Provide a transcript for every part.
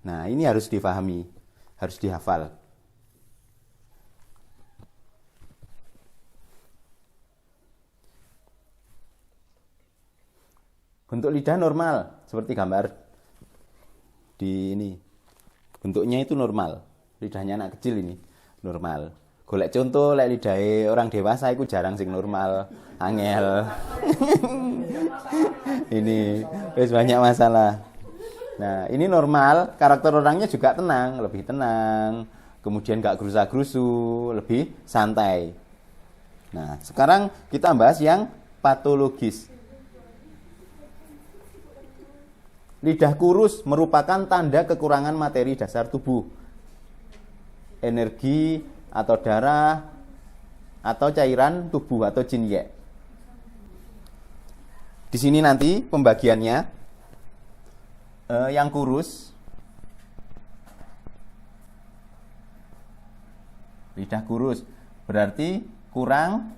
Nah, ini harus difahami, harus dihafal. Bentuk lidah normal, seperti gambar di ini. Bentuknya itu normal. Lidahnya anak kecil ini normal. Golek contoh lek lidahe orang dewasa itu jarang sing normal, angel. Ini wis banyak masalah. Nah, ini normal, karakter orangnya juga tenang, lebih tenang. Kemudian gak gerusa-gerusu, lebih santai. Nah, sekarang kita bahas yang patologis. Lidah kurus merupakan tanda kekurangan materi dasar tubuh. Energi atau darah atau cairan tubuh atau jinye. Di sini nanti pembagiannya yang kurus, lidah kurus berarti kurang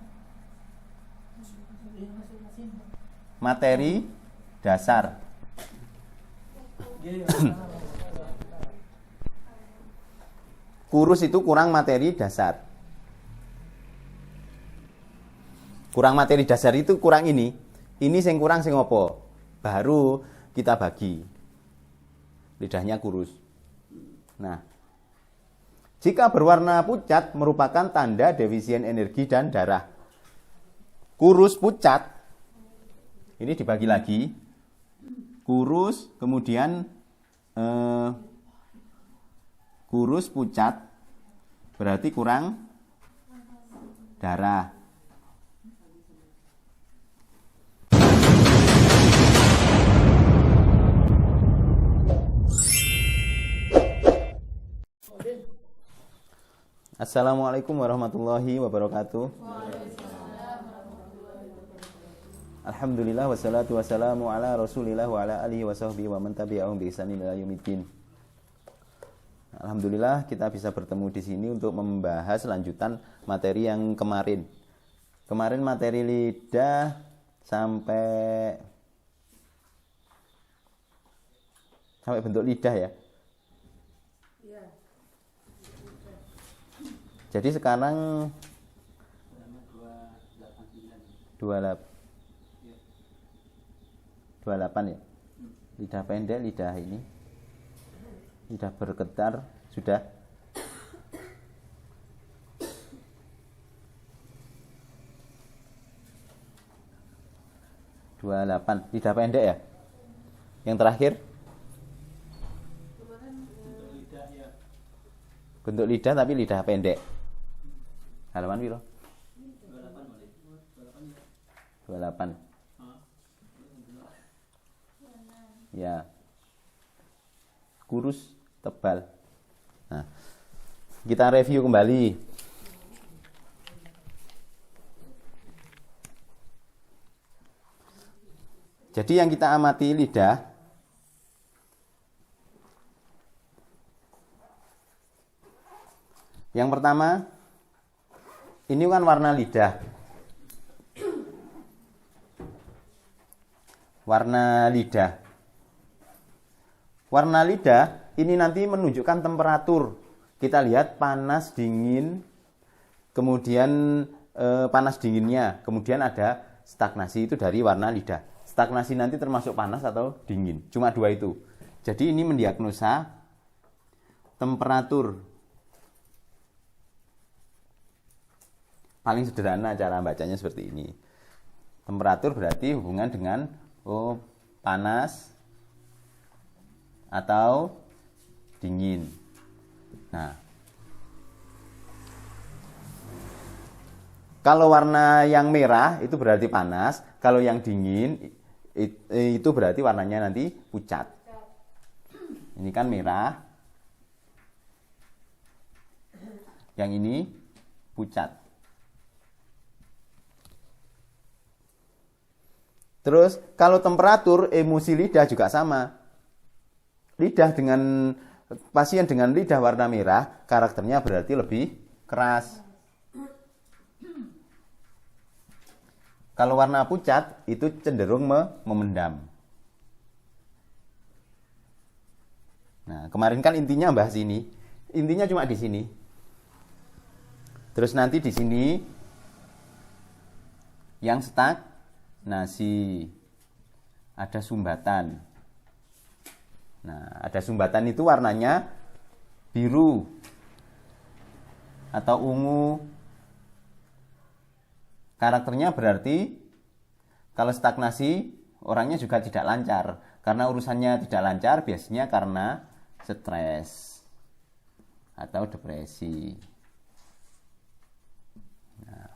materi dasar. Kurus itu kurang materi dasar. Kurang materi dasar itu kurang ini. Ini sing kurang sing apa? Baru kita bagi. Lidahnya kurus. Nah, jika berwarna pucat merupakan tanda defisien energi dan darah. Kurus pucat ini dibagi lagi. Kurus, kemudian kurus pucat berarti kurang darah. Assalamualaikum warahmatullahi wabarakatuh. Alhamdulillah wassalatu wassalamu ala Rasulillah wa ala alihi wasahbihi wa man tabi'ahum bi ihsanin ila yaumiddin. Alhamdulillah kita bisa bertemu di sini untuk membahas lanjutan materi yang kemarin. Kemarin materi lidah sampai bentuk lidah ya. Jadi sekarang 28 ya. Lidah pendek, lidah ini. Lidah bergetar sudah. Lidah pendek ya. Yang terakhir bentuk lidah tapi lidah pendek. Halaman piro? 28. Ya. Kurus, tebal. Nah, kita review kembali. Jadi yang kita amati lidah yang pertama, ini kan warna lidah. Warna lidah. Warna lidah ini nanti menunjukkan temperatur. Kita lihat panas, dingin, kemudian panas dinginnya, kemudian ada stagnasi, itu dari warna lidah. Stagnasi nanti termasuk panas atau dingin. Cuma dua itu. Jadi ini mendiagnosa temperatur. Paling sederhana cara bacanya seperti ini. Temperatur berarti hubungan dengan panas atau dingin. Nah, kalau warna yang merah itu berarti panas, kalau yang dingin itu berarti warnanya nanti pucat. Ini kan merah. Yang ini pucat. Terus kalau temperatur emosi lidah juga sama. Lidah dengan pasien dengan lidah warna merah karakternya berarti lebih keras. Kalau warna pucat itu cenderung memendam. Nah, kemarin kan intinya bahas ini. Intinya cuma di sini. Terus nanti di sini yang stagnasi, ada sumbatan. Nah, ada sumbatan itu warnanya biru atau ungu. Karakternya berarti kalau stagnasi orangnya juga tidak lancar. Karena urusannya tidak lancar biasanya karena stres atau depresi. Nah,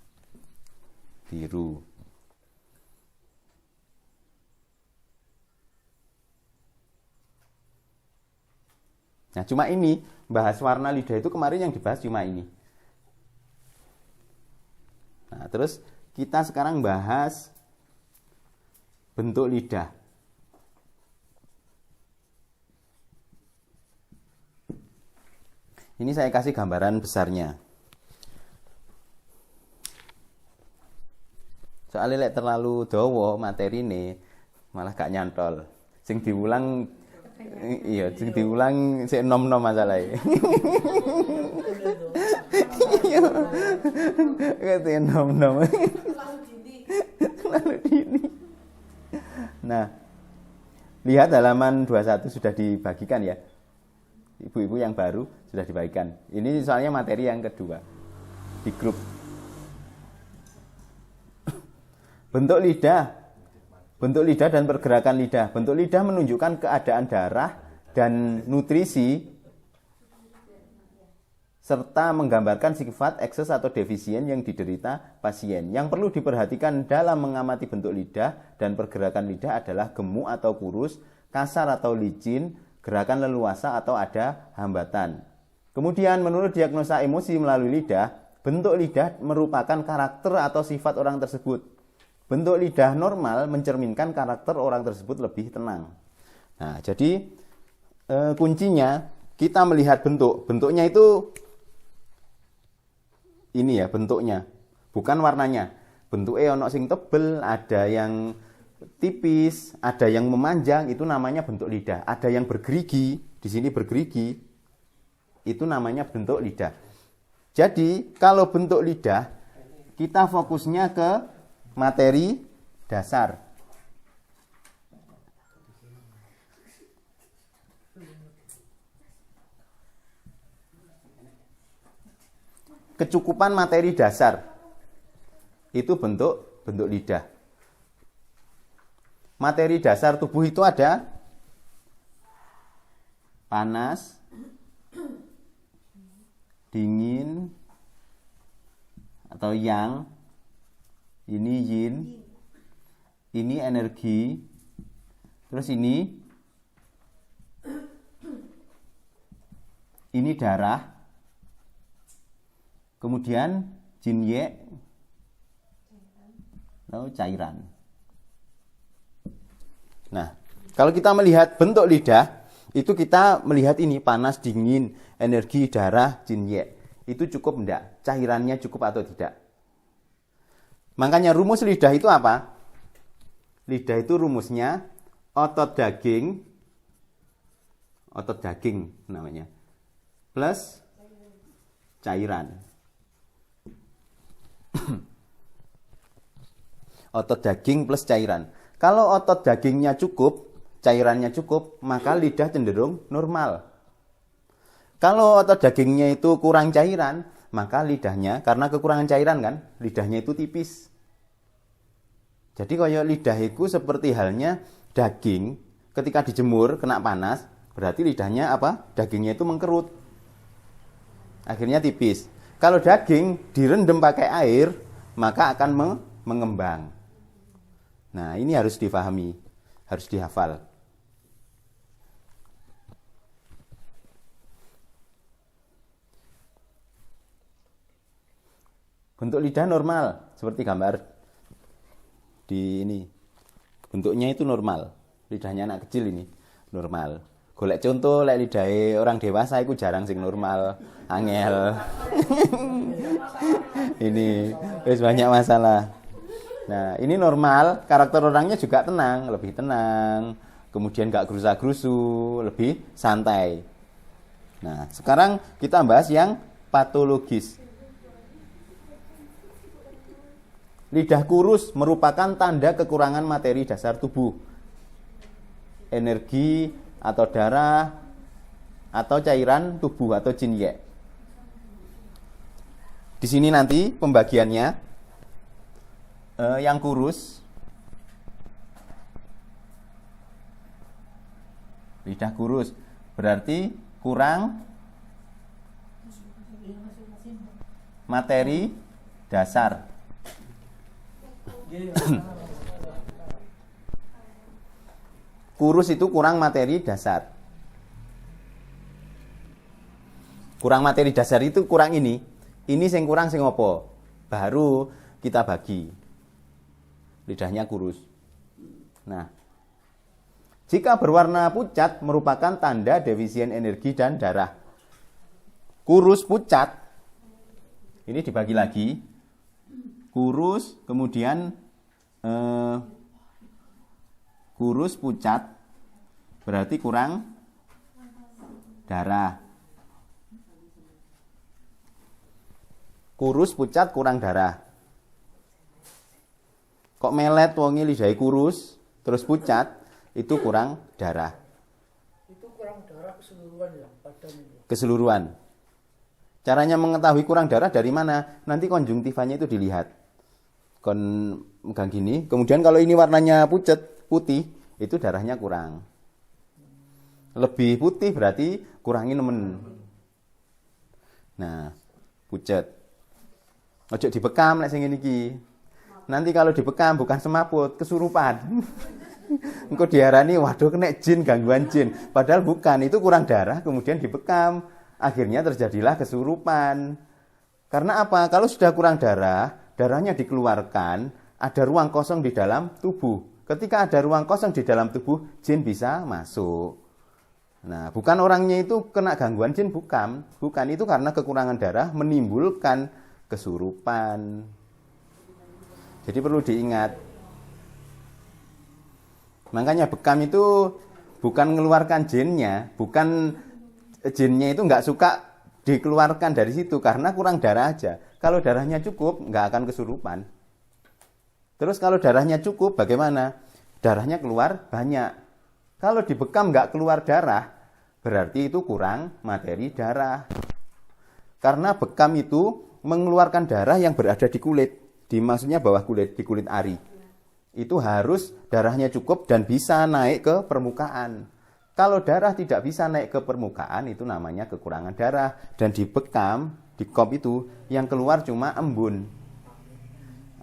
biru. Nah, cuma ini, bahas warna lidah itu kemarin yang dibahas cuma ini. Nah, terus kita sekarang bahas bentuk lidah. Ini saya kasih gambaran besarnya. Soalnya lek terlalu dawa materi ini malah gak nyantol. Sing diulang iya, sing diulang sik nom-nom masalahe. Iya. Kate nom-nom. Lalu dini. Nah, lihat halaman 21 sudah dibagikan ya. Ibu-ibu yang baru sudah dibagikan. Ini soalnya materi yang kedua di grup. Bentuk lidah dan pergerakan lidah. Bentuk lidah menunjukkan keadaan darah dan nutrisi serta menggambarkan sifat ekses atau defisien yang diderita pasien. Yang perlu diperhatikan dalam mengamati bentuk lidah dan pergerakan lidah adalah gemuk atau kurus, kasar atau licin, gerakan leluasa atau ada hambatan. Kemudian menurut diagnosa emosi melalui lidah, bentuk lidah merupakan karakter atau sifat orang tersebut. Bentuk lidah normal mencerminkan karakter orang tersebut lebih tenang. Nah, jadi kuncinya kita melihat bentuk. Bentuknya itu ini ya bentuknya, bukan warnanya. Bentuknya ono sing tebel, ada yang tipis, ada yang memanjang, itu namanya bentuk lidah. Ada yang bergerigi, di sini bergerigi, itu namanya bentuk lidah. Jadi kalau bentuk lidah, kita fokusnya ke materi dasar. Kecukupan materi dasar itu bentuk lidah. Materi dasar tubuh itu ada panas, dingin, atau yang, ini yin, ini energi, terus ini darah, kemudian jin ye, lalu cairan. Nah, kalau kita melihat bentuk lidah, itu kita melihat ini panas, dingin, energi, darah, jin ye. Itu cukup enggak? Cairannya cukup atau tidak? Makanya rumus lidah itu apa? Lidah itu rumusnya otot daging namanya, plus cairan. Otot daging plus cairan. Kalau otot dagingnya cukup, cairannya cukup, maka lidah cenderung normal. Kalau otot dagingnya itu kurang cairan, maka lidahnya, karena kekurangan cairan kan, lidahnya itu tipis. Jadi kalau lidah itu seperti halnya daging, ketika dijemur kena panas, berarti lidahnya apa? Dagingnya itu mengkerut. Akhirnya tipis. Kalau daging direndam pakai air, maka akan mengembang. Nah, ini harus difahami, harus dihafal. Bentuk lidah normal, seperti gambar di ini. Bentuknya itu normal. Lidahnya anak kecil ini normal. Golek contoh lek lidahe orang dewasa itu jarang sing normal, angel. Ini wis banyak masalah. Nah, ini normal, karakter orangnya juga tenang, lebih tenang, kemudian gak gerusa-gerusu, lebih santai. Nah, sekarang kita bahas yang patologis. Lidah kurus merupakan tanda kekurangan materi dasar tubuh. Energi atau darah atau cairan tubuh atau jinye. Di sini nanti pembagiannya yang kurus, lidah kurus berarti kurang materi dasar. Kurus itu kurang materi dasar. Kurang materi dasar itu kurang ini. Ini sing kurang sing opo? Baru kita bagi. Lidahnya kurus. Nah, jika berwarna pucat merupakan tanda defisien energi dan darah. Kurus pucat. Ini dibagi lagi. Kurus, kemudian kurus pucat berarti kurang darah. Kurus pucat kurang darah. Kok melet wongi lidahnya kurus terus pucat, itu kurang darah. Itu kurang darah keseluruhan ya, badan itu. Keseluruhan. Caranya mengetahui kurang darah dari mana? Nanti konjungtivanya itu dilihat. Kon megang gini, kemudian kalau ini warnanya pucat, putih, itu darahnya kurang. Lebih putih berarti kurangi nemen. Nah, pucat. Ojo dibekam lek sing ngene iki. Nanti kalau dibekam bukan semaput, kesurupan. Engko diarani waduh kena jin, gangguan jin. Padahal bukan, itu kurang darah kemudian dibekam. Akhirnya terjadilah kesurupan. Karena apa? Kalau sudah kurang darah, darahnya dikeluarkan, ada ruang kosong di dalam tubuh. Ketika ada ruang kosong di dalam tubuh, jin bisa masuk. Nah, bukan orangnya itu kena gangguan jin, bukan. Bukan, itu karena kekurangan darah menimbulkan kesurupan. Jadi perlu diingat. Makanya bekam itu bukan mengeluarkan jinnya, bukan jinnya itu nggak suka dikeluarkan dari situ karena kurang darah aja. Kalau darahnya cukup, nggak akan kesurupan. Terus kalau darahnya cukup, bagaimana? Darahnya keluar banyak. Kalau dibekam nggak keluar darah, berarti itu kurang materi darah. Karena bekam itu mengeluarkan darah yang berada di kulit. Maksudnya bawah kulit, di kulit ari. Itu harus darahnya cukup dan bisa naik ke permukaan. Kalau darah tidak bisa naik ke permukaan, itu namanya kekurangan darah. Dan dibekam, di kop itu, yang keluar cuma embun.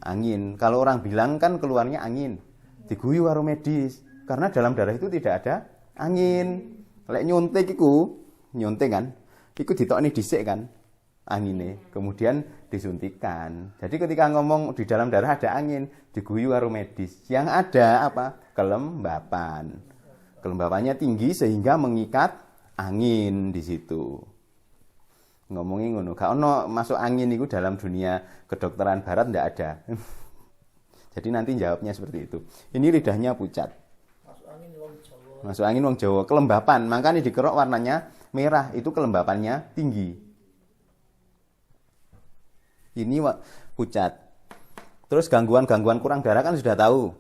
Angin. Kalau orang bilang kan keluarnya angin. Diguyu karo medis. Karena dalam darah itu tidak ada angin. Lek nyuntik iku, nyuntik kan, iku ditokne dhisik kan angine, kemudian disuntikkan. Jadi ketika ngomong di dalam darah ada angin, diguyu karo medis. Yang ada apa? Kelembapan. Kelembapannya tinggi sehingga mengikat angin di situ. Ngomongin ngono, gak ono masuk angin itu dalam dunia kedokteran barat ndak ada. Jadi nanti jawabnya seperti itu. Ini lidahnya pucat. Masuk angin wong Jawa, kelembapan. Makanya dikerok warnanya merah, itu kelembapannya tinggi. Ini pucat. Terus gangguan-gangguan kurang darah kan sudah tahu.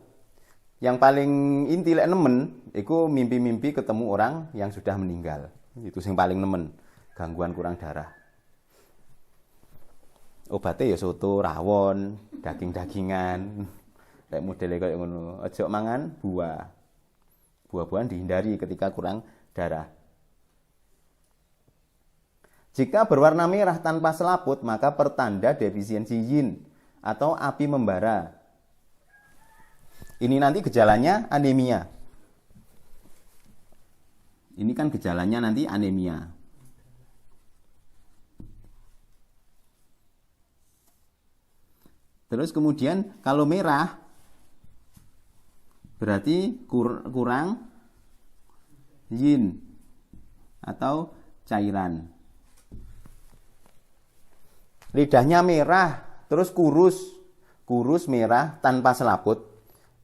Yang paling inti lek nemen iku mimpi-mimpi ketemu orang yang sudah meninggal. Itu yang paling nemen, gangguan kurang darah. Obatnya ya soto, rawon, daging-dagingan. Lek modele koyo ngono. Aja mangan buah. Buah-buahan dihindari ketika kurang darah. Jika berwarna merah tanpa selaput, maka pertanda defisiensi yin atau api membara. Ini nanti gejalanya anemia. Ini kan gejalanya nanti anemia. Terus kemudian kalau merah berarti kurang yin atau cairan. Lidahnya merah, terus kurus merah tanpa selaput,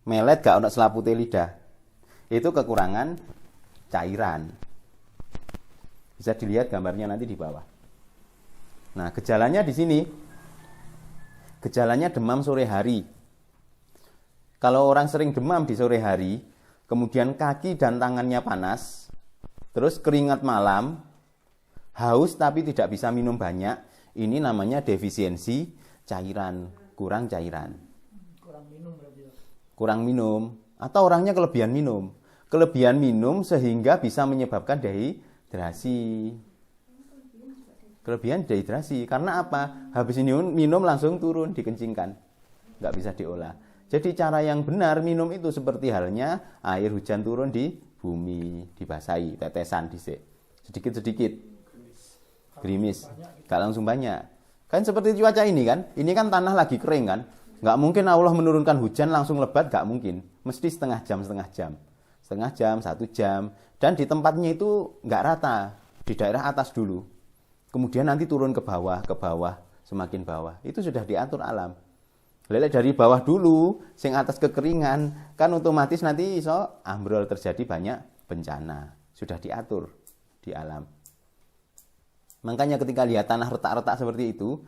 melet gak ono selaputnya lidah. Itu kekurangan cairan. Bisa dilihat gambarnya nanti di bawah. Nah, gejalanya di sini. Gejalanya demam sore hari. Kalau orang sering demam di sore hari, kemudian kaki dan tangannya panas, terus keringat malam, haus tapi tidak bisa minum banyak, ini namanya defisiensi cairan, kurang cairan. Kurang minum berarti. Kurang minum, atau orangnya kelebihan minum. Kelebihan minum sehingga bisa menyebabkan dehidrasi. Kelebihan dehidrasi, karena apa? Habis minum langsung turun, dikencingkan. Nggak bisa diolah. Jadi cara yang benar minum itu seperti halnya air hujan turun di bumi, dibasahi, tetesan dhisik. Sedikit-sedikit. Gerimis. Gak langsung banyak. Kan seperti cuaca ini kan? Ini kan tanah lagi kering kan? Gak mungkin Allah menurunkan hujan langsung lebat, gak mungkin. Mesti setengah jam. Setengah jam, 1 jam. Dan di tempatnya itu gak rata. Di daerah atas dulu. Kemudian nanti turun ke bawah, semakin bawah. Itu sudah diatur alam. Lelek dari bawah dulu, sing atas kekeringan, kan otomatis nanti iso ambrol, terjadi banyak bencana. Sudah diatur di alam. Makanya ketika lihat tanah retak-retak seperti itu,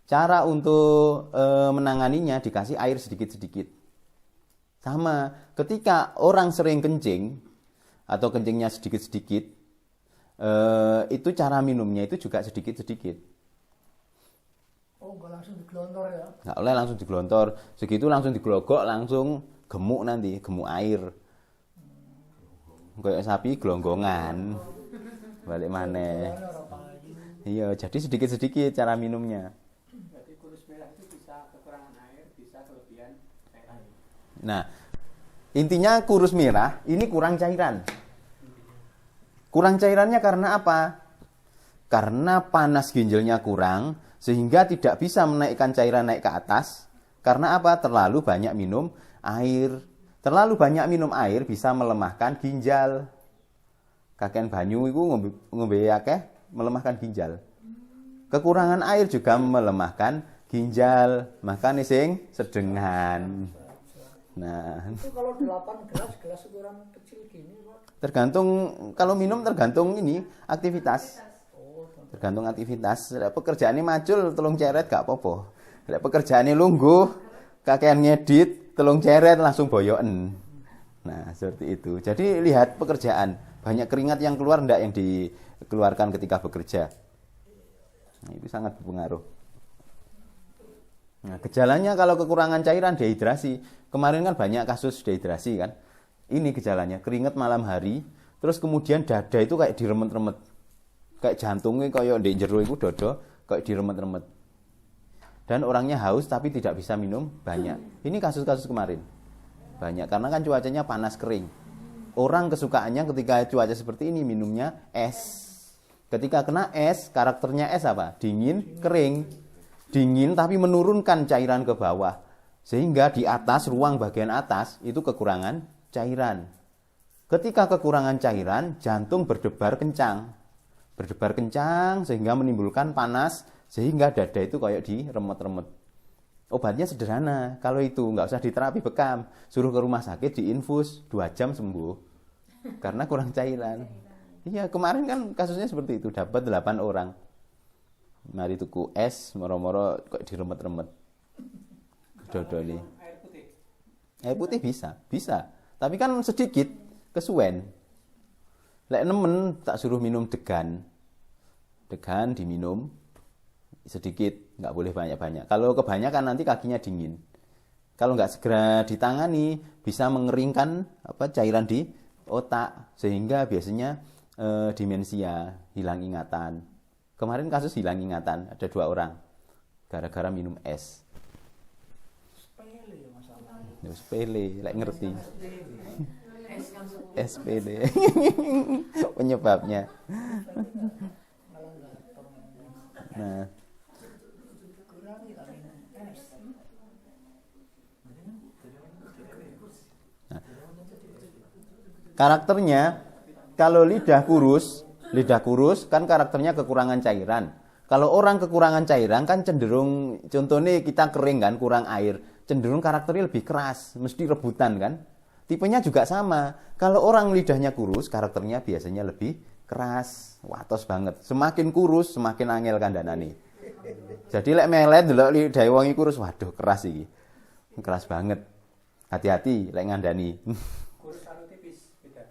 cara untuk menanganinya dikasih air sedikit-sedikit. Sama, ketika orang sering kencing, atau kencingnya sedikit-sedikit, itu cara minumnya itu juga sedikit-sedikit. Oh, nggak langsung digelontor ya? Nggak boleh langsung digelontor. Segitu langsung digelogok, langsung gemuk nanti, gemuk air. Kayak sapi gelonggongan. Balik maneh. Iya, jadi sedikit-sedikit cara minumnya. Berarti kurus merah itu bisa kekurangan air, bisa kelebihan cairan. Nah, intinya kurus merah ini kurang cairan. Kurang cairannya karena apa? Karena panas ginjalnya kurang, sehingga tidak bisa menaikkan cairan naik ke atas. Karena apa? Terlalu banyak minum air. Terlalu banyak minum air bisa melemahkan ginjal. Kakean banyu itu ngombe akeh melemahkan ginjal. Kekurangan air juga melemahkan ginjal. Makanya sing sedengan. Nah, Itu kalau 8 gelas ukuran kecil gini, Pak. tergantung, kalau minum tergantung ini aktivitas. Tergantung aktivitas. Pekerjaannya macul telung ceret gak apa-apa. Pekerjaannya lungguh, kakean ngedit, telung ceret langsung boyoken. Nah, seperti itu. Jadi lihat pekerjaan, banyak keringat yang keluar enggak yang dikeluarkan ketika bekerja. Nah, itu sangat berpengaruh. Nah, gejalanya kalau kekurangan cairan dehidrasi. Kemarin kan banyak kasus dehidrasi kan. Ini gejalanya, keringat malam hari, terus kemudian dada itu kayak diremet-remet. Kayak jantungnya kayak di jero itu dodo kayak diremet-remet. Dan orangnya haus tapi tidak bisa minum banyak. Ini kasus-kasus kemarin. Banyak karena kan cuacanya panas kering. Orang kesukaannya ketika cuaca seperti ini minumnya es. Ketika kena es, karakternya es apa? Dingin, kering. Dingin tapi menurunkan cairan ke bawah. Sehingga di atas, ruang bagian atas itu kekurangan cairan. Ketika kekurangan cairan, jantung berdebar kencang. Berdebar kencang sehingga menimbulkan panas, sehingga dada itu kayak diremet-remet. Obatnya sederhana, kalau itu nggak usah diterapi bekam, suruh ke rumah sakit diinfus 2 jam sembuh, karena kurang cairan. Iya, kemarin kan kasusnya seperti itu, dapat 8 orang. Mari tuku es, moro-moro kok diremet-remet. Dodoli. Air putih. Air putih bisa. Tapi kan sedikit, kesuwen. Lek nemen tak suruh minum degan. Degan diminum sedikit, nggak boleh banyak-banyak. Kalau kebanyakan nanti kakinya dingin. Kalau nggak segera ditangani, bisa mengeringkan cairan di otak, sehingga biasanya demensia, hilang ingatan. Kemarin kasus hilang ingatan, ada 2 orang gara-gara minum es. Sepele ya masalahnya. Ya, sepele, lek ngerti. SPD penyebabnya. Nah, karakternya kalau lidah kurus kan karakternya kekurangan cairan. Kalau orang kekurangan cairan kan cenderung, contohnya kita kering kan, kurang air, cenderung karakternya lebih keras, mesti rebutan kan. Tipenya juga sama. Kalau orang lidahnya kurus, karakternya biasanya lebih keras, watos banget. Semakin kurus, semakin angel kandhanane. Jadi lek melet delok lidah wong iki kurus, waduh keras iki. Keras banget. Hati-hati lek ngandani. Kurus karo tipis beda.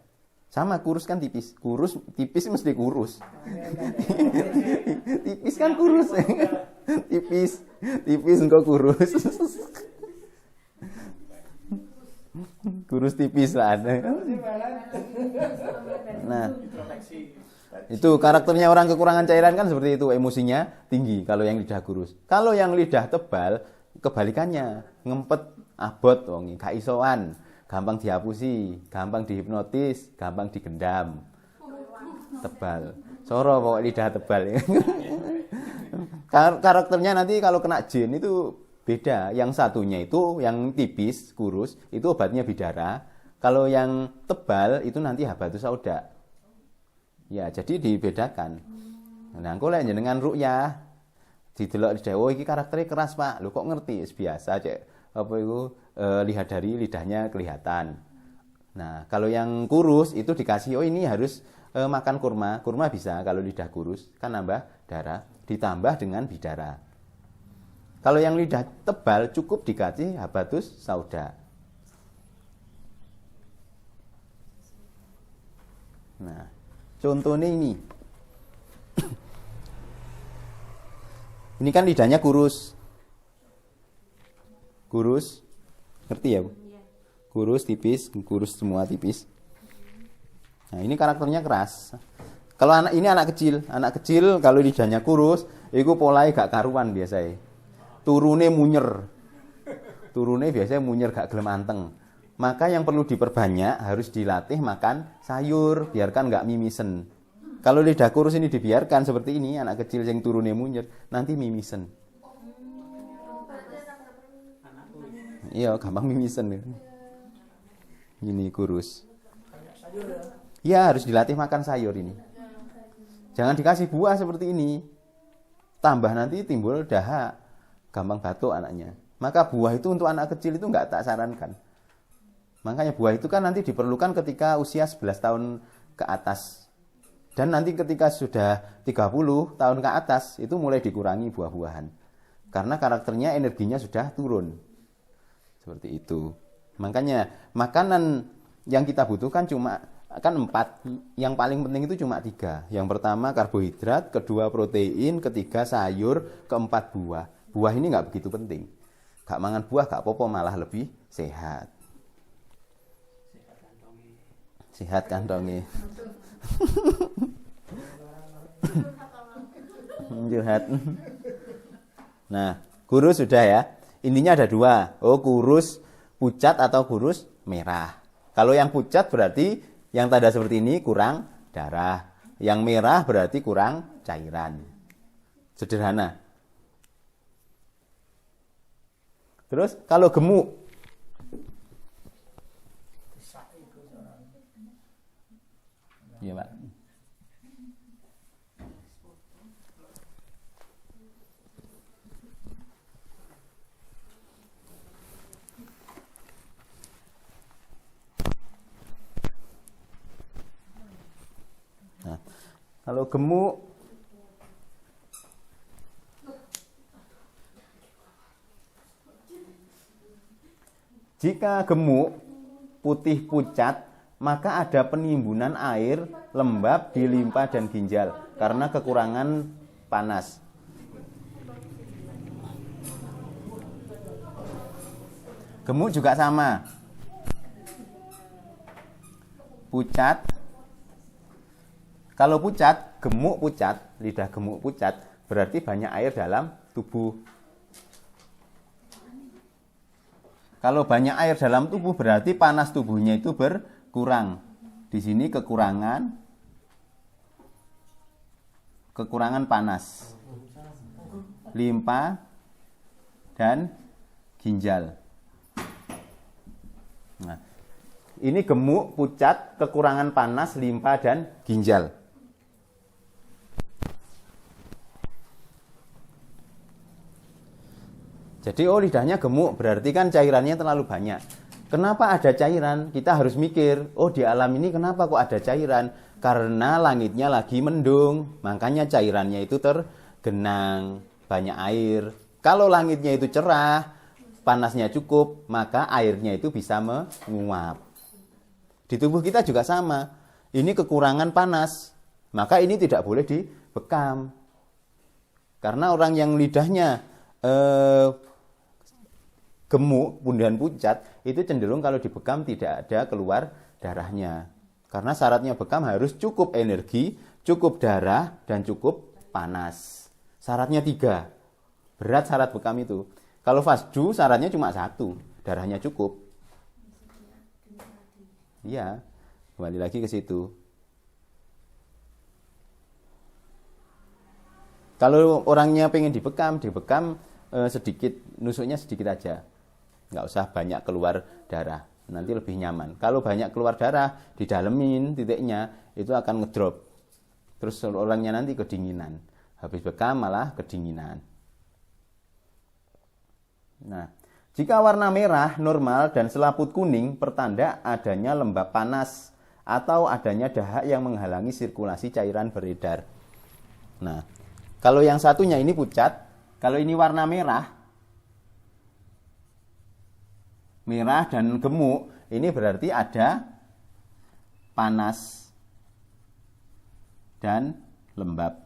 Sama, kurus kan tipis. Kurus tipis mesti kurus. Tipis kan kurus. Tipis engko kurus. Kurus tipis lah ada. Nah, Introspeksi. itu karakternya orang kekurangan cairan kan seperti itu, emosinya tinggi kalau yang lidah kurus. Kalau yang lidah tebal, kebalikannya, ngempet, abot wong, gak isoan, gampang dihapusi, gampang dihipnotis, gampang digendam. Tebal. Soro pokok lidah tebal. Karakternya nanti kalau kena jin itu beda. Yang satunya itu yang tipis, kurus, itu obatnya bidara. Kalau yang tebal itu nanti habatus sauda. Ya, jadi dibedakan. Nah, engko lek jenengan ruqyah didelok lidah, oh iki karakternya keras, Pak. Lho kok ngerti? Biasa cek apa itu lihat dari lidahnya kelihatan. Nah, kalau yang kurus itu dikasih, oh ini harus makan kurma. Kurma bisa kalau lidah kurus, kan nambah darah, ditambah dengan bidara. Kalau yang lidah tebal cukup dikasih habatus sauda. Nah, contohnya ini. Ini kan lidahnya kurus. Kurus. Ngerti ya, Bu? Kurus, tipis, kurus semua tipis. Nah, ini karakternya keras. Kalau ini anak kecil kalau lidahnya kurus, itu polanya gak karuan biasanya. Turune munyer. Turune biasanya munyer gak gelem anteng. Maka yang perlu diperbanyak harus dilatih makan sayur, biarkan gak mimisen. Kalau lidah kurus ini dibiarkan seperti ini, anak kecil yang turune munyer, nanti mimisen. Iya, gampang mimisen. Ini kurus. Ya, harus dilatih makan sayur ini. Jangan dikasih buah seperti ini. Tambah nanti timbul dahak. Gampang batuk anaknya. Maka buah itu untuk anak kecil itu enggak tak sarankan. Makanya buah itu kan nanti diperlukan ketika usia 11 tahun ke atas. Dan nanti ketika sudah 30 tahun ke atas, itu mulai dikurangi buah-buahan. Karena karakternya, energinya sudah turun. Seperti itu. Makanya makanan yang kita butuhkan cuma kan 4. Yang paling penting itu cuma 3. Yang pertama karbohidrat, kedua protein, ketiga sayur, keempat buah. Buah ini nggak begitu penting. Gak mangan buah gak apa-apa, malah lebih sehat. Sehat kantongnya. Sehat. Nah, kurus sudah ya. Intinya ada 2. Oh, kurus pucat atau kurus merah. Kalau yang pucat berarti yang tanda seperti ini kurang darah. Yang merah berarti kurang cairan. Sederhana. Terus kalau gemuk, iya Pak. Nah, kalau gemuk, jika gemuk, putih pucat, maka ada penimbunan air lembab di limpa dan ginjal karena kekurangan panas. Gemuk juga sama. Pucat. Kalau pucat, gemuk pucat, lidah gemuk pucat, berarti banyak air dalam tubuh. Kalau banyak air dalam tubuh berarti panas tubuhnya itu berkurang. Di sini kekurangan panas. Limpa dan ginjal. Nah, ini gemuk, pucat, kekurangan panas, limpa dan ginjal. Jadi lidahnya gemuk berarti kan cairannya terlalu banyak. Kenapa ada cairan? Kita harus mikir, oh di alam ini kenapa kok ada cairan? Karena langitnya lagi mendung, makanya cairannya itu tergenang, banyak air. Kalau langitnya itu cerah, panasnya cukup, maka airnya itu bisa menguap. Di tubuh kita juga sama. Ini kekurangan panas, maka ini tidak boleh dibekam. Karena orang yang lidahnya gemuk dan pucat, itu cenderung kalau dibekam tidak ada keluar darahnya. Karena syaratnya bekam harus cukup energi, cukup darah, dan cukup panas. Syaratnya 3. Berat syarat bekam itu. Kalau fasdu syaratnya cuma 1, darahnya cukup. Iya, kembali lagi ke situ. Kalau orangnya pengen dibekam sedikit, nusuknya sedikit aja. Nggak usah banyak keluar darah, nanti lebih nyaman. Kalau banyak keluar darah, didalemin titiknya, itu akan ngedrop. Terus orangnya nanti kedinginan. Habis bekam malah kedinginan. Nah, jika warna merah normal dan selaput kuning pertanda adanya lembab panas atau adanya dahak yang menghalangi sirkulasi cairan beredar. Nah, kalau yang satunya ini pucat, kalau ini warna merah dan gemuk, ini berarti ada panas dan lembab.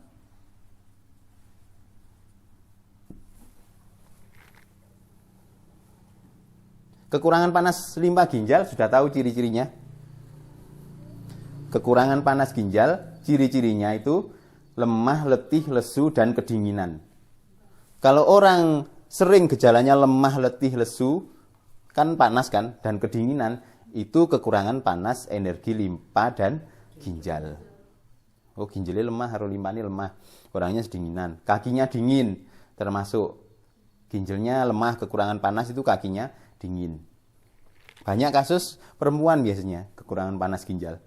Kekurangan panas limpa ginjal, sudah tahu ciri-cirinya? Kekurangan panas ginjal, ciri-cirinya itu lemah, letih, lesu, dan kedinginan. Kalau orang sering gejalanya lemah, letih, lesu, kan panas kan, dan kedinginan, itu kekurangan panas energi limpa dan ginjal. Oh, ginjalnya lemah, harus limpanya lemah, orangnya sedinginan. Kakinya dingin, termasuk ginjalnya lemah, kekurangan panas itu kakinya dingin. Banyak kasus perempuan biasanya kekurangan panas ginjal.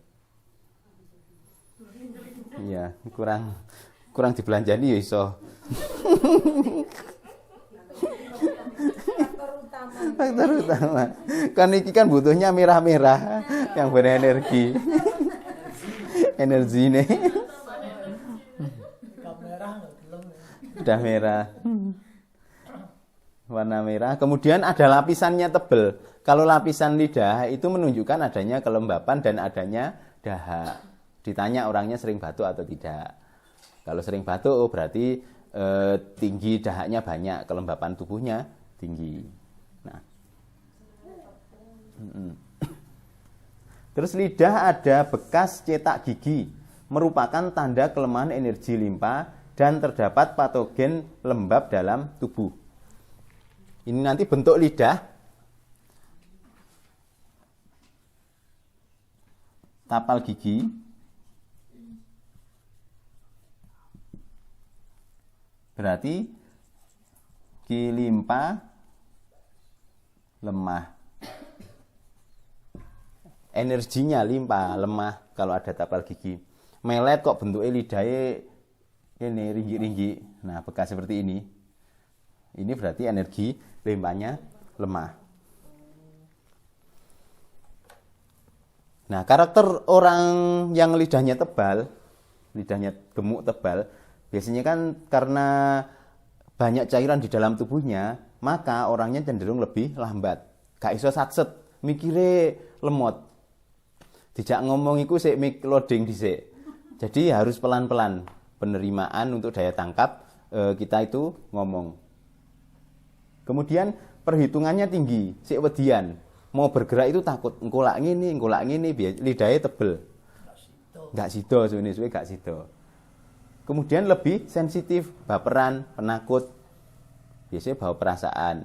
Iya, kurang dibelanjani ya iso. Faktor utama. Kan iki kan butuhnya merah-merah yang berenergi. Energi ini. Udah merah. Warna merah. Kemudian ada lapisannya tebal. Kalau lapisan lidah itu menunjukkan adanya kelembapan dan adanya dahak. Ditanya orangnya sering batuk atau tidak. Kalau sering batuk, oh berarti tinggi dahaknya banyak, kelembapan tubuhnya tinggi. Nah, terus lidah ada bekas cetak gigi, merupakan tanda kelemahan energi limpa dan terdapat patogen lembab dalam tubuh. Ini nanti bentuk lidah, tapal gigi, berarti limpa lemah. Energinya limpa lemah kalau ada tapal gigi. Melet kok bentuknya lidahnya ini ringgi-ringgi. Nah, bekas seperti ini. Ini berarti energi limpanya lemah. Nah, karakter orang yang lidahnya tebal, lidahnya gemuk tebal, biasanya kan karena banyak cairan di dalam tubuhnya, maka orangnya cenderung lebih lambat. Gak iso satset, mikire lemot. Dijak ngomong iku sik mik loading dhisik. Jadi harus pelan-pelan penerimaan untuk daya tangkap kita itu ngomong. Kemudian perhitungannya tinggi, sik wedian. Mau bergerak itu takut, engko lak ngene, lidahnya tebel. Enggak sido suwe gak sido. Kemudian lebih sensitif, baperan, penakut. Biasanya bawa perasaan,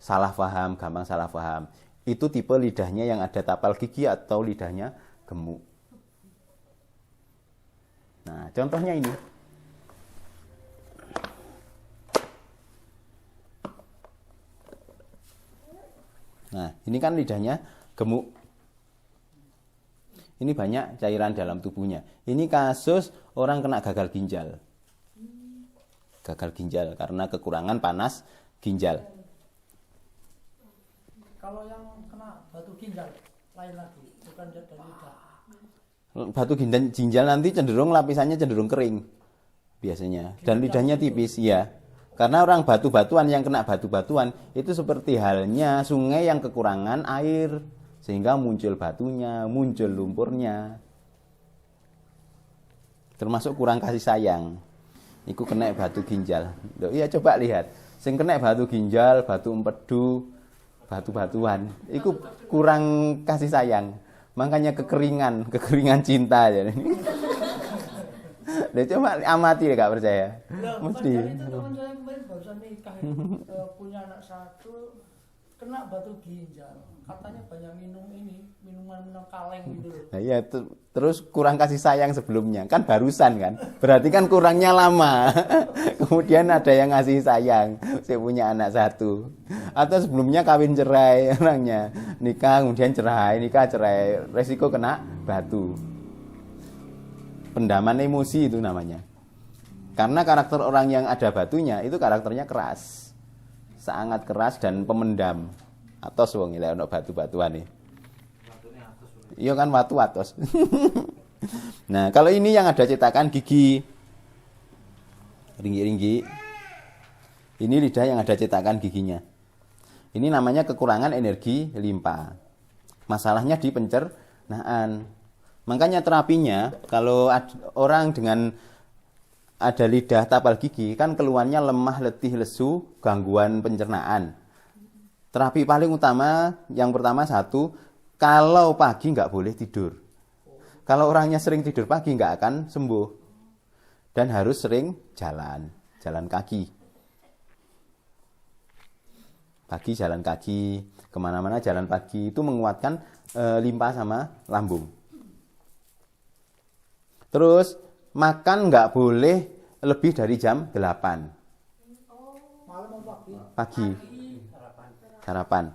salah paham, gampang salah paham. Itu tipe lidahnya yang ada tapal gigi atau lidahnya gemuk. Nah, contohnya ini. Nah, ini kan lidahnya gemuk. Ini banyak cairan dalam tubuhnya. Ini kasus orang kena gagal ginjal. Gagal ginjal karena kekurangan panas ginjal. Kalau yang kena batu ginjal lain lagi, bukan dari lidah. Batu ginjal nanti cenderung lapisannya cenderung kering biasanya, dan lidahnya tipis ya. Karena orang batu-batuan yang kena batu-batuan itu seperti halnya sungai yang kekurangan air, sehingga muncul batunya, muncul lumpurnya. Termasuk kurang kasih sayang. Iku kena batu ginjal. Loh, iya coba lihat, sing kena batu ginjal, batu empedu, batu-batuan, iku kurang kasih sayang. Makanya kekeringan cinta jadi. Dia coba amati ya, gak percaya. Mesti. Itu teman saya kemarin barusan nikah punya anak satu kena batu ginjal. Katanya banyak minum minuman kaleng gitu loh. Nah, iya, terus kurang kasih sayang sebelumnya. Kan barusan kan. Berarti kan kurangnya lama. Kemudian ada yang ngasih sayang. Saya punya anak satu. Atau sebelumnya kawin cerai orangnya. Nikah kemudian cerai, nikah cerai. Resiko kena batu. Pendaman emosi itu namanya. Karena karakter orang yang ada batunya itu karakternya keras. Sangat keras dan pemendam. Atos wong lek ono batu-batuan nih. Iya kan watu atos. Nah, kalau ini yang ada cetakan gigi ringgi-ringgi. Ini lidah yang ada cetakan giginya. Ini namanya kekurangan energi limpa. Masalahnya di pencernaan. Makanya terapinya kalau orang dengan ada lidah tapal gigi kan keluhannya lemah, letih, lesu, gangguan pencernaan. Terapi paling utama yang pertama satu, kalau pagi nggak boleh tidur. Kalau orangnya sering tidur pagi nggak akan sembuh. Dan harus sering jalan kaki. Pagi jalan kaki, kemana-mana jalan pagi itu menguatkan limpa sama lambung. Terus makan nggak boleh lebih dari jam 8. Malam pagi. Pagi. Sarapan.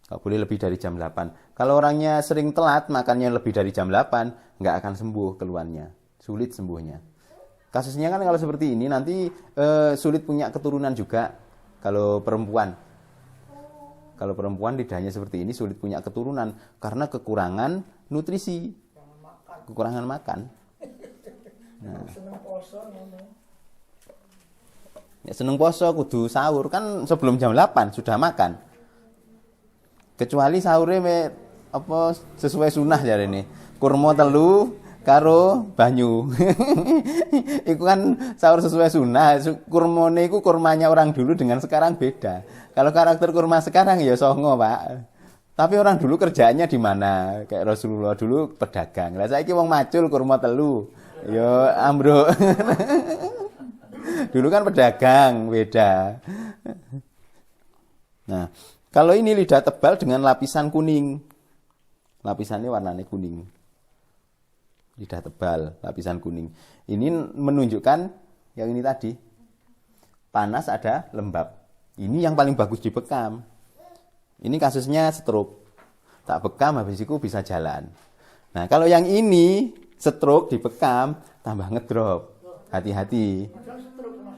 Nggak boleh lebih dari jam 8. Kalau orangnya sering telat makannya lebih dari jam 8, nggak akan sembuh keluhannya. Sulit sembuhnya. Kasusnya kan kalau seperti ini nanti sulit punya keturunan juga kalau perempuan. Kalau perempuan lidahnya seperti ini sulit punya keturunan karena kekurangan nutrisi. Kekurangan makan. Nah. Seneng poso ngomong. Ya seneng poso kudu sahur kan sebelum jam 8 sudah makan. Kecuali sahurnya apa sesuai sunah jarene. Kurma telu karo banyu. Iku kan sahur sesuai sunah. Kurmane iku kurmanya orang dulu dengan sekarang beda. Kalau karakter kurma sekarang ya songo, Pak. Tapi orang dulu kerjaannya di mana? Kayak Rasulullah dulu pedagang. Lah saiki wong macul kurma telu. Yo ambruk. Dulu kan pedagang, beda. Nah, kalau ini lidah tebal dengan lapisan kuning. Lapisannya warnanya kuning. Lidah tebal, lapisan kuning. Ini menunjukkan yang ini tadi. Panas ada lembab. Ini yang paling bagus dibekam. Ini kasusnya stroke. Tak bekam habis itu bisa jalan. Nah, kalau yang ini stroke dibekam tambah ngedrop. Hati-hati.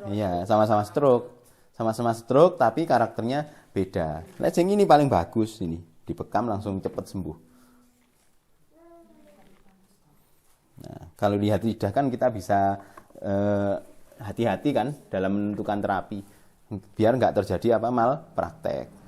Iya, sama-sama stroke. Sama-sama stroke tapi karakternya beda. Nah, yang ini paling bagus ini. Dibekam langsung cepat sembuh. Nah, kalau lihat lidah kan kita bisa hati-hati kan dalam menentukan terapi. Biar nggak terjadi malpraktek.